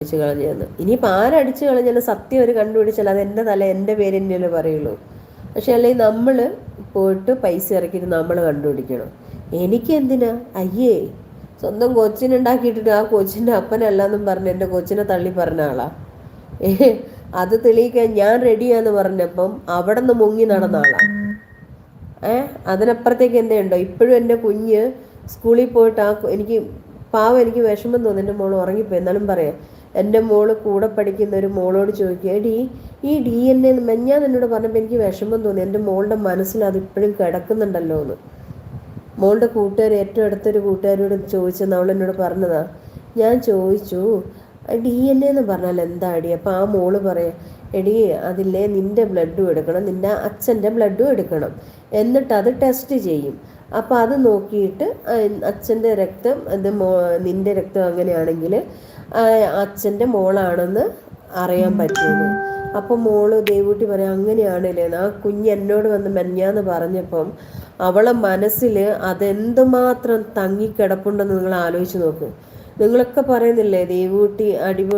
അടിച്ചു കളഞ്ഞതെന്ന്. ഇനിയിപ്പോൾ ആരടിച്ചു കളഞ്ഞാലും സത്യം ഒരു കണ്ടുപിടിച്ചാൽ അത് എൻ്റെ തല എൻ്റെ പേര് തന്നെയല്ലേ പറയുള്ളൂ. പക്ഷെ അല്ലെങ്കിൽ നമ്മൾ പോയിട്ട് പൈസ ഇറക്കിയിട്ട് നമ്മൾ കണ്ടുപിടിക്കണം. എനിക്ക് എന്തിനാ? അയ്യേ, സ്വന്തം കൊച്ചിനുണ്ടാക്കിയിട്ടിട്ട് ആ കൊച്ചിൻ്റെ അപ്പനല്ലാന്നും പറഞ്ഞ് എൻ്റെ കൊച്ചിനെ തള്ളി പറഞ്ഞ ആളാ. അത് തെളിയിക്കാൻ ഞാൻ റെഡിയാന്ന് പറഞ്ഞപ്പം അവിടെ നിന്ന് മുങ്ങി നടന്ന ആളാ. അതിനപ്പുറത്തേക്ക് എന്തുണ്ടോ? ഇപ്പോഴും എൻ്റെ കുഞ്ഞ് സ്കൂളിൽ പോയിട്ട് എനിക്ക് പാവം, എനിക്ക് വിഷമം തോന്നി. എൻ്റെ മോൾ ഉറങ്ങിപ്പോയി. എന്നാലും പറയാം, എൻ്റെ മോള് കൂടെ പഠിക്കുന്ന ഒരു മോളോട് ചോദിക്കുക, ഈ DNA ഞാൻ എന്നോട് പറഞ്ഞപ്പോൾ എനിക്ക് വിഷമം തോന്നി. എൻ്റെ മോളുടെ മനസ്സിൽ അതിപ്പോഴും കിടക്കുന്നുണ്ടല്ലോ എന്ന്. മോളുടെ കൂട്ടുകാർ, ഏറ്റവും അടുത്തൊരു കൂട്ടുകാരോട് ചോദിച്ചെന്ന് അവൾ എന്നോട് പറഞ്ഞതാ. ഞാൻ ചോദിച്ചു, DNA എന്ന് പറഞ്ഞാൽ എന്താ അടി? അപ്പോൾ ആ മോള് പറയാം, എടി അതില്ലേ നിൻ്റെ ബ്ലഡും എടുക്കണം, നിൻ്റെ അച്ഛൻ്റെ ബ്ലഡും എടുക്കണം, എന്നിട്ട് അത് ടെസ്റ്റ് ചെയ്യും. അപ്പോൾ അത് നോക്കിയിട്ട് അച്ഛൻ്റെ രക്തം നിൻ്റെ രക്തം അങ്ങനെയാണെങ്കിൽ അച്ഛൻ്റെ മോളാണെന്ന് അറിയാൻ പറ്റുമെന്ന്. അപ്പം മോള് ദേവൂട്ടി പറയാം, അങ്ങനെയാണല്ലേ. ആ കുഞ്ഞ് എന്നോട് വന്ന് മെഞ്ഞാന്ന് പറഞ്ഞപ്പം അവളെ മനസ്സിൽ അതെന്തുമാത്രം തങ്ങിക്കിടപ്പുണ്ടെന്ന് നിങ്ങൾ ആലോചിച്ച് നോക്ക്. നിങ്ങളൊക്കെ പറയുന്നില്ലേ ദേവൂട്ടി അടിപൊളി